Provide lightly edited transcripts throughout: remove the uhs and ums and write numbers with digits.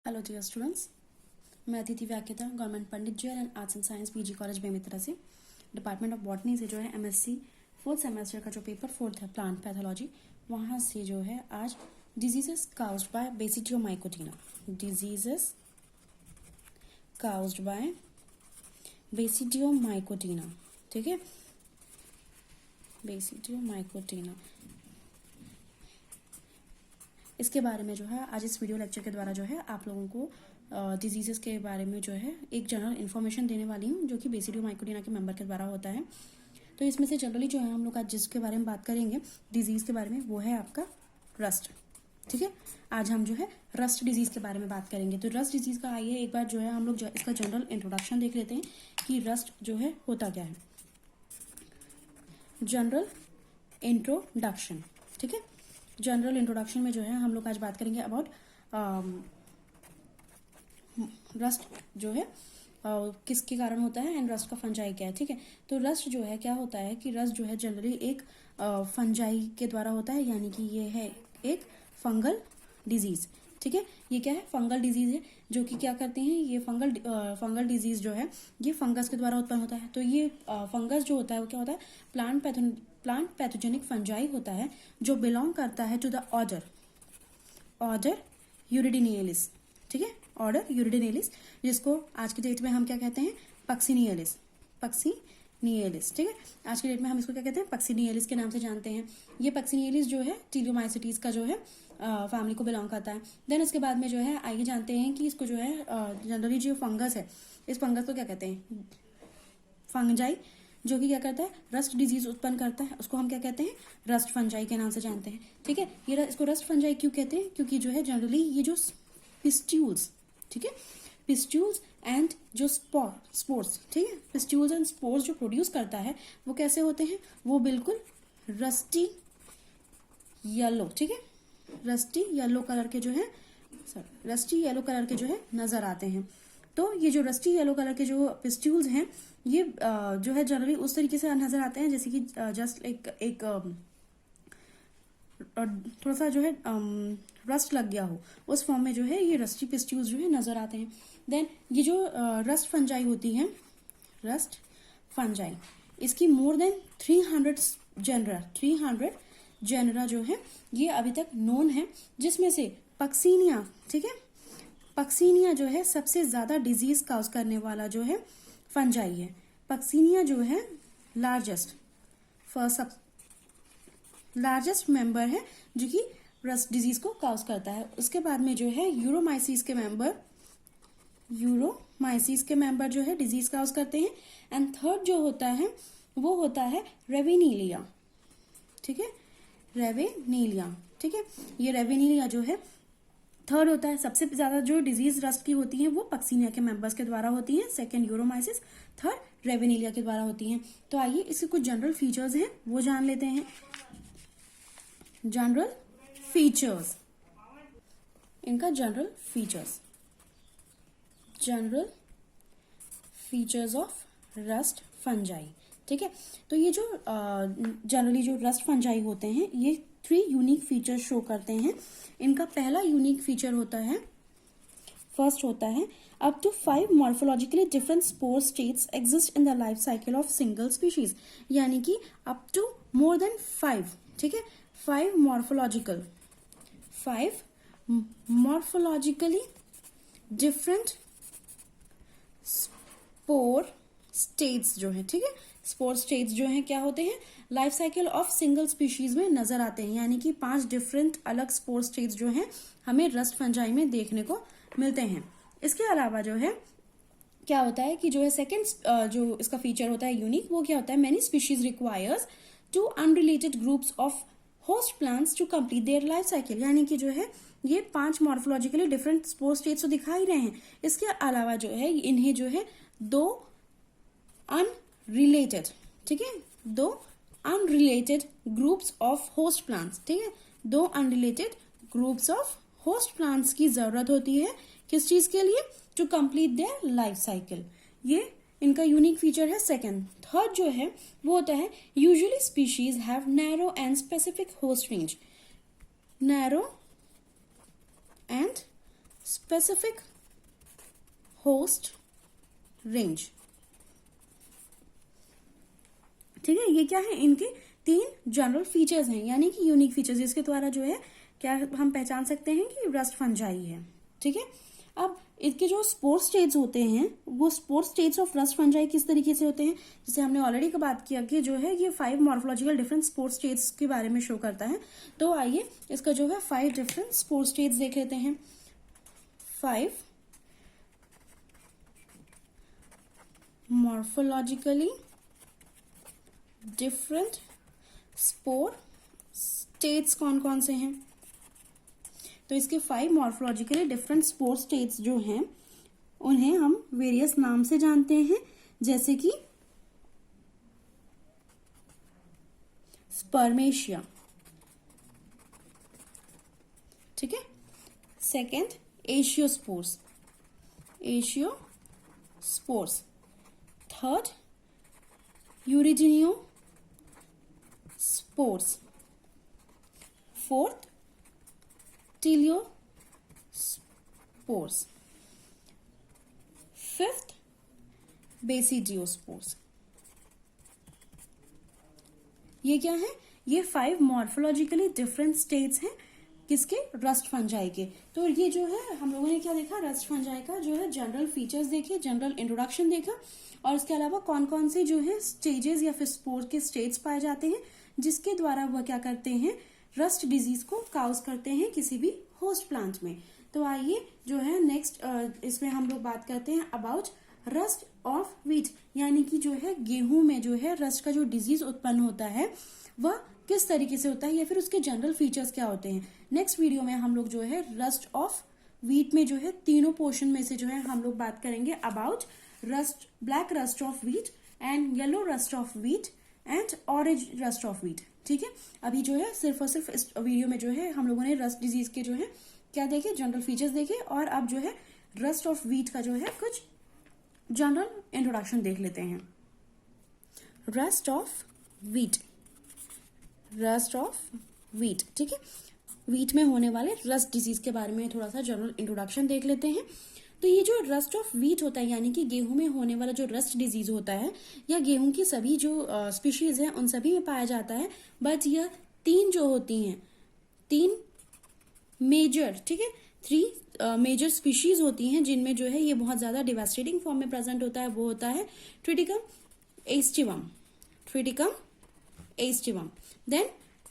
Hello dear students, मैं अतिथि व्याख्याता government Pandit Jain and arts and science PG college Bemetara से डिपार्टमेंट ऑफ बॉटनी से जो है एमएससी फोर्थ सेमेस्टर का जो पेपर 4 है प्लांट पैथोलॉजी, वहाँ से जो है आज diseases caused by basidiomycotina, diseases caused by basidiomycotina, ठीक है, बेसिडियोमाइकोटिना, इसके बारे में जो है आज इस वीडियो लेक्चर के द्वारा जो है आप लोगों को डिजीजेस के बारे में जो है एक जनरल इन्फॉर्मेशन देने वाली हूँ जो कि बेसिडियोमाइकोटिना के मेंबर के द्वारा होता है। तो इसमें से जनरली जो है हम लोग आज जिसके बारे में बात करेंगे डिजीज के बारे में वो है आपका रस्ट, ठीक है। आज हम जो है रस्ट डिजीज के बारे में बात करेंगे। तो रस्ट डिजीज का आइए एक बार जो है हम लोग इसका जनरल इंट्रोडक्शन देख लेते हैं कि रस्ट जो है होता क्या है। जनरल इंट्रोडक्शन, ठीक है। जनरल इंट्रोडक्शन में जो है हम लोग आज बात करेंगे अबाउट रस्ट जो है किसके कारण होता है एंड रस्ट का फंजाई क्या है, ठीक है। तो रस्ट जो है क्या होता है कि रस्ट जो है जनरली एक फंजाई के द्वारा होता है, यानी कि ये है एक फंगल डिजीज, ठीक है। ये क्या है, फंगल डिजीज है जो कि क्या करते हैं, ये फंगल डिजीज जो है ये फंगस के द्वारा उत्पन्न होता है। तो ये फंगस जो होता है वो क्या होता है, प्लांट पैथोजेनिक फंजाई होता है जो बिलोंग करता है टू द ऑर्डर यूरिडिनियलिस, ठीक है, ऑर्डर यूरिडिनियलिस, जिसको आज की डेट में हम क्या कहते हैं, पक्सिनियलिस, ठीक है। आज की डेट में हम इसको क्या कहते हैं, पक्सिनियलिस के नाम से जानते हैं। ये पक्सिनियलिस जो है टीलियोमाइसिटीज का जो है फैमिली को बिलोंग करता है। देन उसके बाद में जो है आइए जानते हैं कि इसको जो है जनरली जो फंगस है, इस फंगस को क्या कहते हैं, फंजाई, जो कि क्या करता है, रस्ट डिजीज उत्पन्न करता है, उसको हम क्या कहते हैं, रस्ट फंजाई के नाम से जानते हैं, ठीक है। ये इसको रस्ट फंजाई क्यों कहते हैं, क्योंकि जो है जनरली ये जो पिस्ट्यूल्स, ठीक है, पिस्ट्यूल्स एंड जो स्पोर्स, ठीक है, पिस्ट्यूल्स एंड स्पोर्स जो प्रोड्यूस करता है वो कैसे होते हैं, वो बिल्कुल रस्टी येलो, ठीक है, रस्टी येलो कलर के जो है नजर आते हैं। तो ये जो रस्टी येलो कलर के जो पिस्ट्यूल्स हैं ये जो है जनरली उस तरीके से नजर आते हैं जैसे कि जस्ट एक थोड़ा सा जो है रस्ट लग गया हो, उस फॉर्म में जो है ये रस्टी पिस्ट्यूल्स जो है नजर आते हैं। देन ये जो रस्ट फंजाई होती है, रस्ट फंजाई, इसकी मोर देन 300 जेनरा जो है ये अभी तक नोन है, जिसमें से पक्सिनिया, ठीक है, पक्सिनिया जो है सबसे ज्यादा डिजीज काउज करने वाला जो है फंजाई है। पक्सिनिया जो है लार्जेस्ट मेंबर है जो कि रस्ट डिजीज को काउज करता है। उसके बाद में जो है यूरोमाइसिस के मेंबर जो है डिजीज काउज करते हैं। एंड थर्ड जो होता है वो होता है रेवेनिलिया, ठीक है, रेवेनिलिया, ठीक है। ये रेवेनिलिया जो है थर्ड होता है। सबसे ज्यादा जो डिजीज रस्ट की होती है वो पक्सिनिया के मेंबर्स के द्वारा होती है, सेकंड यूरोमाइसिस, थर्ड रेवेनिलिया के द्वारा होती हैं। तो आइए इसके कुछ जनरल फीचर्स हैं वो जान लेते हैं। जनरल फीचर्स, इनका general features of rust fungi, ठीक है। तो ये जो जनरली जो रस्ट फंजाई होते हैं ये 3 यूनिक फीचर्स शो करते हैं। इनका पहला यूनिक फीचर होता है, फर्स्ट होता है, up to 5 morphologically different spore states exist in the life cycle of single species, यानी कि up to more than 5, ठीक है, 5 morphologically different spore states जो है, ठीक है, स्पोर स्टेट्स जो हैं क्या होते हैं, life cycle of single species में नजर आते हैं, यानी कि 5 डिफरेंट अलग स्पोर स्टेट्स जो हैं हमें रस्ट फंजाई में देखने को मिलते हैं। इसके अलावा जो है क्या होता है कि जो है सेकंड जो इसका फीचर होता है यूनिक, वो क्या होता है, many species requires 2 unrelated groups of host plants to complete their life cycle, यानी कि जो है ये 5 मॉर्फोलॉजिकली डिफरेंट स्पोर स्टेट्स तो दिखा ही रहे हैं, इसके अलावा जो है इन्हें जो है 2 अनरिलेटेड, ठीक है, 2 unrelated groups of host plants, ठीक है, 2 unrelated groups of host plants की जरूरत होती है, किस चीज के लिए, to complete their life cycle. ये इनका यूनिक फीचर है सेकंड। थर्ड जो है वो होता है, usually species have narrow and specific host range, narrow and specific host range. ठीक है, ये क्या है, इनके 3 जनरल फीचर्स हैं, यानी कि यूनिक फीचर्स, जिसके द्वारा जो है क्या हम पहचान सकते हैं कि रस्ट फंजाई है। ठीक है, अब इसके जो स्पोर स्टेट्स होते हैं, वो spore states of rust fungi किस तरीके से होते हैं, जैसे हमने ऑलरेडी का बात किया कि जो है ये 5 मॉर्फोलॉजिकल डिफरेंट स्पोर स्टेट्स के बारे में शो करता है। तो आइए इसका जो है 5 डिफरेंट स्पोर स्टेट्स देख लेते हैं। 5 मॉर्फोलॉजिकली डिफरेंट स्पोर स्टेट्स कौन कौन से हैं? तो इसके 5 मॉर्फोलॉजिकली डिफरेंट स्पोर स्टेट्स जो हैं उन्हें हम वेरियस नाम से जानते हैं, जैसे कि स्पर्मेशिया। ठीक है, second aeciospores, aeciospores. Third urediniospores. Fourth teliospores. Fifth basidiospores. ये क्या है? ये 5 मॉर्फोलॉजिकली डिफरेंट स्टेट्स हैं किसके? रस्ट फंजाई के। तो ये जो है हम लोगों ने क्या देखा, रस्ट फंजाई का जो है जनरल फीचर्स देखे, जनरल इंट्रोडक्शन देखा, और इसके अलावा कौन कौन से जो है स्टेजेस या फिर स्पोर के स्टेट्स पाए जाते हैं जिसके द्वारा वह क्या करते हैं, रस्ट डिजीज को काउज करते हैं किसी भी होस्ट प्लांट में। तो आइए जो है नेक्स्ट इसमें हम लोग बात करते हैं अबाउट रस्ट ऑफ व्हीट, यानी कि जो है गेहूं में जो है रस्ट का जो डिजीज उत्पन्न होता है वह किस तरीके से होता है या फिर उसके जनरल फीचर्स क्या होते हैं। नेक्स्ट वीडियो में हम लोग जो है रस्ट ऑफ व्हीट में जो है तीनों पोर्शन में से जो है हम लोग बात करेंगे about rust, black rust of wheat and yellow rust of wheat and orange rust of wheat. ठीक है, अभी जो है सिर्फ और सिर्फ इस वीडियो में जो है हम लोगों ने रस्ट डिजीज के जो है क्या देखे, जनरल फीचर्स देखे, और अब जो है रस्ट ऑफ व्हीट का जो है कुछ जनरल इंट्रोडक्शन देख लेते हैं। Rust of wheat, rust of wheat. ठीक है, व्हीट में होने वाले रस्ट डिजीज के बारे में थोड़ा सा जनरल इंट्रोडक्शन देख लेते हैं। तो ये जो रस्ट ऑफ व्हीट होता है, यानी कि गेहूं में होने वाला जो रस्ट डिजीज होता है, या गेहूं की सभी जो स्पीशीज हैं उन सभी में पाया जाता है, बट यह 3 जो होती हैं, 3 मेजर, ठीक है, 3 मेजर स्पीशीज होती हैं जिनमें जो है ये बहुत ज्यादा डिवास्टेटिंग फॉर्म में प्रेजेंट होता है। वो होता है Triticum aestivum, Triticum aestivum, then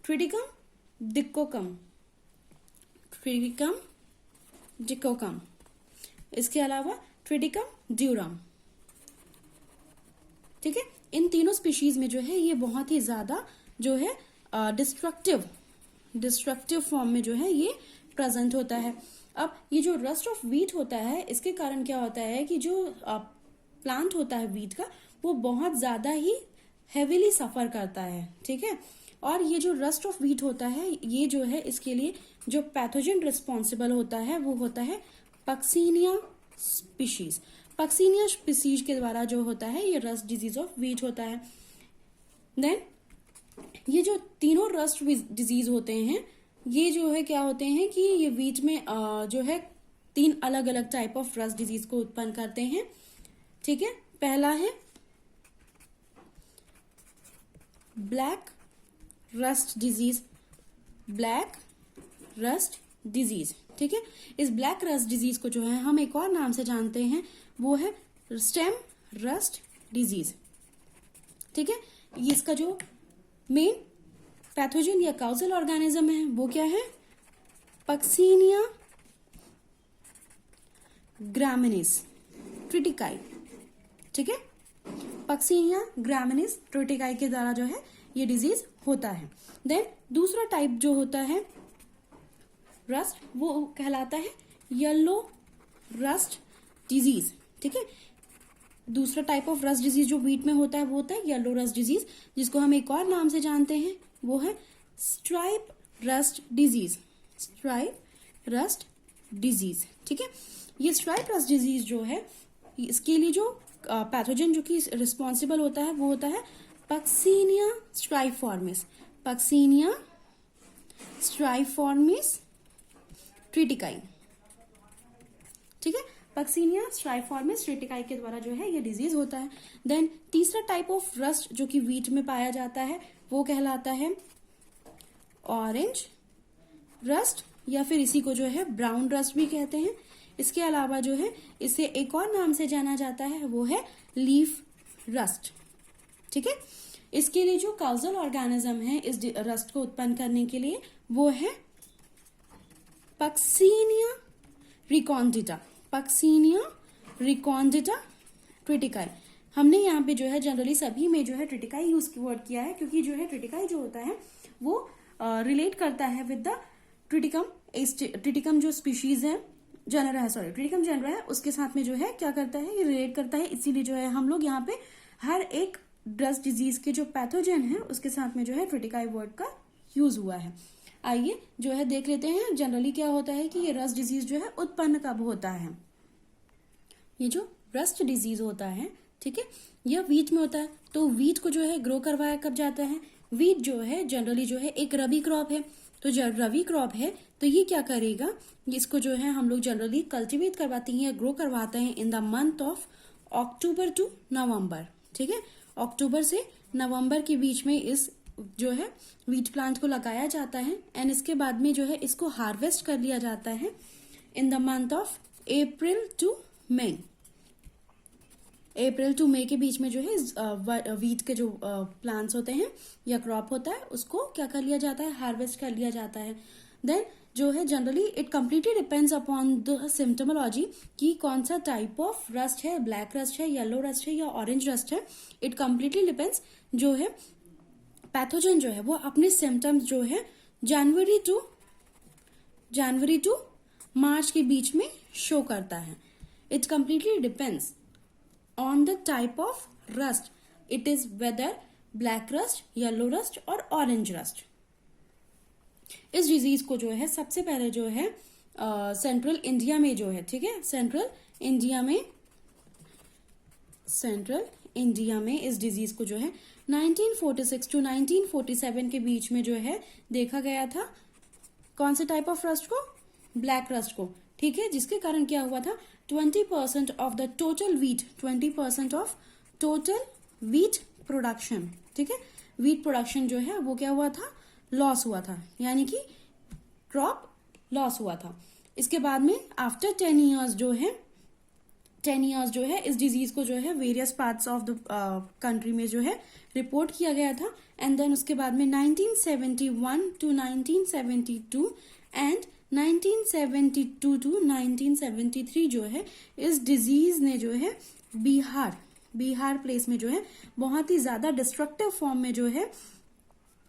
Triticum dicoccum, Triticum dicoccum, इसके अलावा ट्रिटिकम ड्यूरम। ठीक है, इन तीनों स्पीशीज में जो है ये बहुत ही ज्यादा जो है डिस्ट्रक्टिव फॉर्म में जो है ये प्रेजेंट होता है। अब ये जो रस्ट ऑफ व्हीट होता है, इसके कारण क्या होता है कि जो प्लांट होता है व्हीट का, वो बहुत ज्यादा ही हेवीली सफर करता है। ठीक है, और ये जो रस्ट ऑफ व्हीट होता है, ये जो है इसके लिए जो पैथोजन रिस्पॉन्सिबल होता है वो होता है पक्सीनिया स्पीशीज। पक्सीनिया स्पीशीज के द्वारा जो होता है ये रस्ट डिजीज ऑफ व्हीट होता है। देन ये जो तीनों रस्ट डिजीज होते हैं, ये जो है क्या होते हैं कि ये व्हीट में जो है 3 अलग अलग टाइप ऑफ रस्ट डिजीज को उत्पन्न करते हैं। ठीक है, पहला है black rust disease, black rust disease. ठीक है, इस ब्लैक रस्ट डिजीज को जो है हम एक और नाम से जानते हैं, वो है स्टेम रस्ट डिजीज। ठीक है, इसका जो मेन पैथोजन या काउजल ऑर्गेनिज्म है वो क्या है? Puccinia graminis tritici. ठीक है, पक्सीनिया ग्रामिनिस ट्रिटिकाई के द्वारा जो है ये डिजीज होता है। देन दूसरा टाइप जो होता है रस्ट, वो कहलाता है येलो रस्ट डिजीज। ठीक है, दूसरा टाइप ऑफ रस्ट डिजीज जो व्हीट में होता है वो होता है येलो रस्ट डिजीज, जिसको हम एक और नाम से जानते हैं, वो है stripe rust disease, stripe rust disease. ठीक है, ये स्ट्राइप रस्ट डिजीज जो है, इसके लिए जो पैथोजन जो कि रिस्पॉन्सिबल होता है वो होता है पक्सीनिया स्ट्राइफॉर्मिस, पक्सीनिया स्ट्राइफॉर्मिस ट्रिटिकाई। ठीक है, पक्सीनिया स्ट्राइफॉर्मिस ट्रिटिकाई के द्वारा जो है ये डिजीज होता है। देन तीसरा टाइप ऑफ रस्ट जो कि वीट में पाया जाता है वो कहलाता है ऑरेंज रस्ट, या फिर इसी को जो है ब्राउन रस्ट भी कहते हैं। इसके अलावा जो है इसे एक और नाम से जाना जाता है, वो है लीफ रस्ट। ठीक है, इसके लिए जो काउजल ऑर्गेनिज्म है इस रस्ट को उत्पन्न करने के लिए वो है पक्सीनिया रिकॉन्डिटा, पक्सीनिया रिकॉन्डिटा ट्रिटिकाई। हमने यहाँ पे जो है जनरली सभी में जो है ट्रिटिकाई यूज वर्ड किया है, क्योंकि जो है ट्रिटिकाई जो होता है वो रिलेट करता है विद द ट्रिटिकम। ट्रिटिकम जो स्पीशीज है, जनरा है, सॉरी ट्रिटिकम जनरा है, उसके साथ में जो है क्या करता है, ये रिलेट करता है। इसीलिए जो है हम लोग यहाँ पे हर एक रस्ट डिजीज के जो पैथोजन है उसके साथ में जो है ट्रिटिकाई वर्ड का यूज हुआ है। आइए जो है देख लेते हैं जनरली क्या होता है कि ये रस्ट डिजीज जो है उत्पन्न कब होता है। ये जो रस्ट डिजीज होता है, ठीक है, यह वीट में होता है। तो वीट को जो है ग्रो करवाया कब जाता है? वीट जो है जनरली जो है एक रबी क्रॉप है, तो जब रबी क्रॉप है तो ये क्या करेगा, इसको जो है हम लोग जनरली कल्टीवेट करवाते हैं, ग्रो करवाते हैं in the month of October to November. ठीक है, अक्टूबर से नवंबर के बीच में इस जो है वीट प्लांट को लगाया जाता है, एंड इसके बाद में जो है इसको हार्वेस्ट कर लिया जाता है in the month of April to May. April to May के बीच में जो है वीट के जो प्लांट्स होते हैं या क्रॉप होता है उसको क्या कर लिया जाता है, हार्वेस्ट कर लिया जाता है। देन जो है generally it completely depends upon the symptomatology कि कौन सा टाइप ऑफ रस्ट है, ब्लैक रस्ट है, येलो रस्ट है या ऑरेंज रस्ट है। It completely depends. जो है पैथोजन जो है वो अपने सिम्टम्स जो है जनवरी टू मार्च के बीच में शो करता है। It completely depends on the type of rust, it is whether black rust, yellow rust और orange rust। इस डिजीज को जो है सबसे पहले जो है सेंट्रल इंडिया में जो है, ठीक है, सेंट्रल इंडिया में इस डिजीज को जो है 1946 टू 1947 के बीच में जो है देखा गया था। कौन से टाइप ऑफ रस्ट को? ब्लैक रस्ट को। ठीक है, जिसके कारण क्या हुआ था, 20% of the total wheat, 20% of total wheat production, ठीक है, वीट प्रोडक्शन जो है वो क्या हुआ था, लॉस हुआ था, यानी कि क्रॉप लॉस हुआ था। इसके बाद में आफ्टर 10 इयर्स जो है इस डिजीज को जो है various parts of the country में जो है रिपोर्ट किया गया था। एंड देन उसके बाद में 1971 टू 1972 एंड 1972 टू 1973 जो है इस डिजीज ने जो है बिहार प्लेस में जो है बहुत ही ज्यादा डिस्ट्रक्टिव फॉर्म में जो है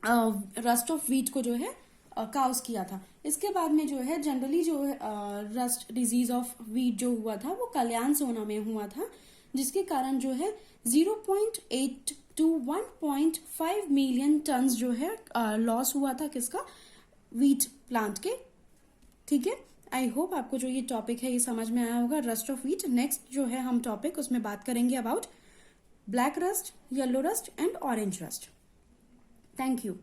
रस्ट ऑफ वीट को जो है काउस किया था। इसके बाद में जो है जनरली जो रस्ट डिजीज ऑफ वीट जो हुआ था वो कल्याण सोना में हुआ था, जिसके कारण जो है 0.8 टू 1.5 मिलियन टन्स जो है लॉस हुआ था, किसका, वीट प्लांट के। ठीक है, आई होप आपको जो ये टॉपिक है ये समझ में आया होगा, रस्ट ऑफ वीट। नेक्स्ट जो है हम टॉपिक उसमें बात करेंगे about black rust, yellow rust and orange rust. Thank you.